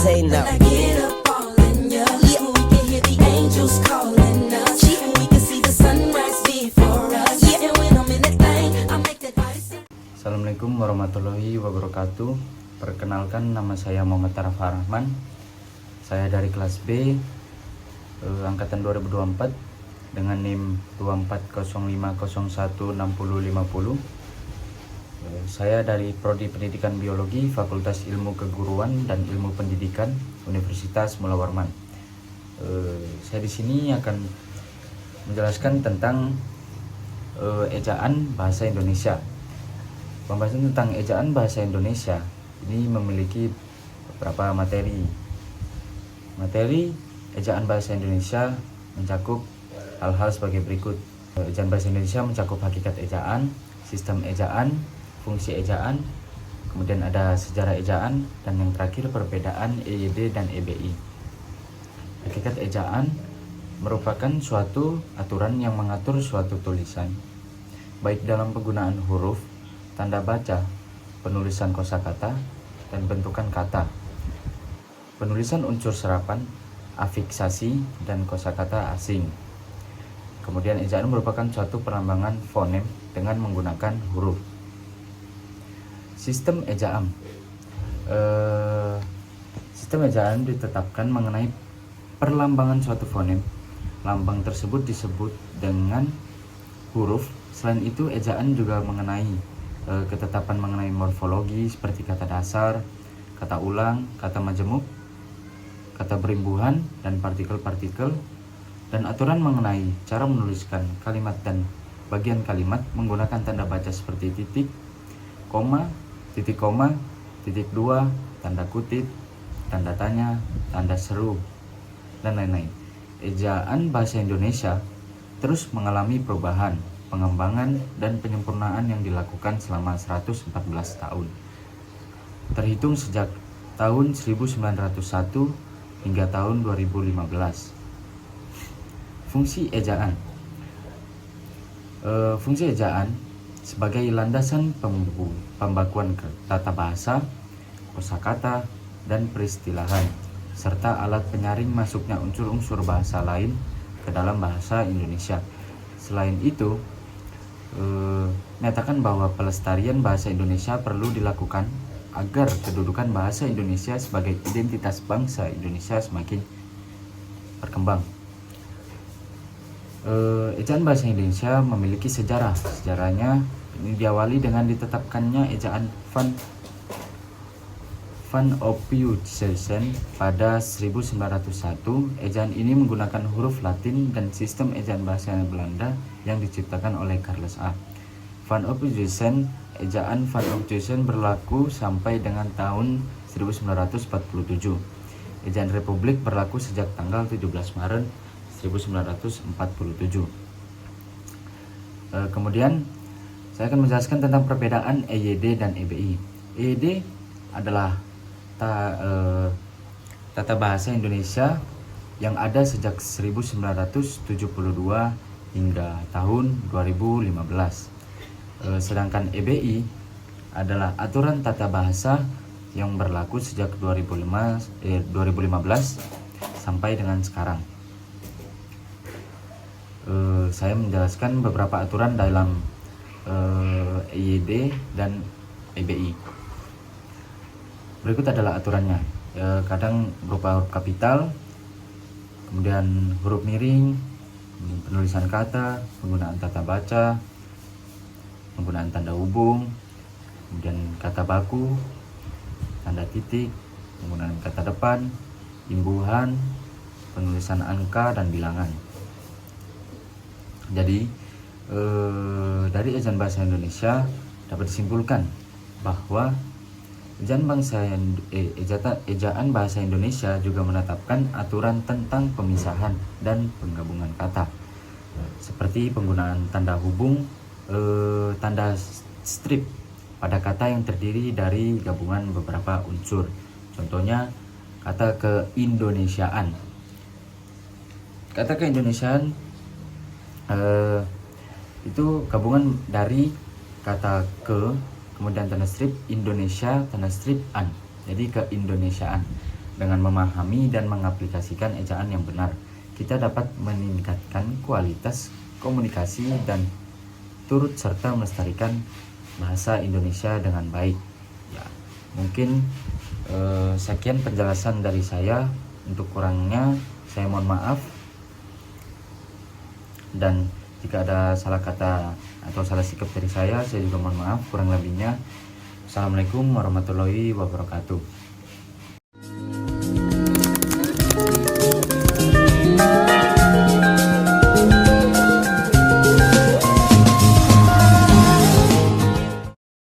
say no. When I get up all in ya, we can hear the angels calling us. We can see the sunrise before us. And when I'm in that thing, I make that body say. Assalamualaikum warahmatullahi wabarakatuh. Perkenalkan, nama saya Muhammad Tarafa Rahman. Saya dari kelas B, angkatan 2024 dengan NIM 2405016050. Saya dari Prodi Pendidikan Biologi Fakultas Ilmu Keguruan dan Ilmu Pendidikan Universitas Mula Warman. Saya di sini akan menjelaskan tentang ejaan bahasa Indonesia. Pembahasan tentang ejaan bahasa Indonesia ini memiliki beberapa materi. Materi ejaan bahasa Indonesia mencakup hal-hal sebagai berikut. Ejaan bahasa Indonesia mencakup hakikat ejaan, sistem ejaan, fungsi ejaan, kemudian ada sejarah ejaan, dan yang terakhir perbedaan EYD dan EBI. Hakikat ejaan merupakan suatu aturan yang mengatur suatu tulisan, baik dalam penggunaan huruf, tanda baca, penulisan kosakata, dan bentukan kata, penulisan unsur serapan, afiksasi, dan kosakata asing. Kemudian ejaan merupakan suatu perambangan fonem dengan menggunakan huruf. Sistem ejaan. Sistem ejaan ditetapkan mengenai perlambangan suatu fonem. Lambang tersebut disebut dengan huruf. Selain itu, ejaan juga mengenai ketetapan mengenai morfologi seperti kata dasar, kata ulang, kata majemuk, kata berimbuhan, dan partikel-partikel, dan aturan mengenai cara menuliskan kalimat dan bagian kalimat menggunakan tanda baca seperti titik, koma, titik dua, tanda kutip, tanda tanya, tanda seru, dan lain-lain. Ejaan bahasa Indonesia terus mengalami perubahan, pengembangan, dan penyempurnaan yang dilakukan selama 114 tahun. Terhitung sejak tahun 1901 hingga tahun 2015. Fungsi ejaan. Fungsi ejaan sebagai landasan pembakuan tata bahasa, kosakata, dan peristilahan, serta alat penyaring masuknya unsur-unsur bahasa lain ke dalam bahasa Indonesia. Selain itu, menyatakan bahwa pelestarian bahasa Indonesia perlu dilakukan agar kedudukan bahasa Indonesia sebagai identitas bangsa Indonesia semakin berkembang. Ejaan bahasa Indonesia memiliki sejarah. Sejarahnya ini diawali dengan ditetapkannya ejaan Van Ophuijsen pada 1901. Ejaan ini menggunakan huruf Latin dan sistem ejaan bahasa Belanda yang diciptakan oleh Charles A. Van Ophuijsen. Ejaan Van Ophuijsen berlaku sampai dengan tahun 1947. Ejaan Republik berlaku sejak tanggal 17 Maret 1947. Kemudian saya akan menjelaskan tentang perbedaan EYD dan EBI. EYD adalah tata bahasa Indonesia yang ada sejak 1972 hingga tahun 2015. Sedangkan EBI adalah aturan tata bahasa yang berlaku sejak 2015 sampai dengan sekarang. Saya menjelaskan beberapa aturan dalam EYD dan EBI. Berikut adalah aturannya. Kadang berupa huruf kapital, kemudian huruf miring, penulisan kata, penggunaan tata baca, penggunaan tanda hubung, kemudian kata baku, tanda titik, penggunaan kata depan, imbuhan, penulisan angka, dan bilangan. Jadi dari ejaan bahasa Indonesia dapat disimpulkan bahwa ejaan bahasa Indonesia juga menetapkan aturan tentang pemisahan dan penggabungan kata, seperti penggunaan tanda hubung, tanda strip pada kata yang terdiri dari gabungan beberapa unsur. Contohnya kata keindonesiaan. Kata keindonesiaan itu gabungan dari kata ke, kemudian tanda strip Indonesia, tanda strip an, jadi keindonesiaan. Dengan memahami dan mengaplikasikan ejaan yang benar, kita dapat meningkatkan kualitas komunikasi dan turut serta melestarikan bahasa Indonesia dengan baik. Ya, mungkin sekian penjelasan dari saya. Untuk kurangnya saya mohon maaf, dan jika ada salah kata atau salah sikap dari saya juga mohon maaf. Kurang lebihnya, Assalamualaikum warahmatullahi wabarakatuh.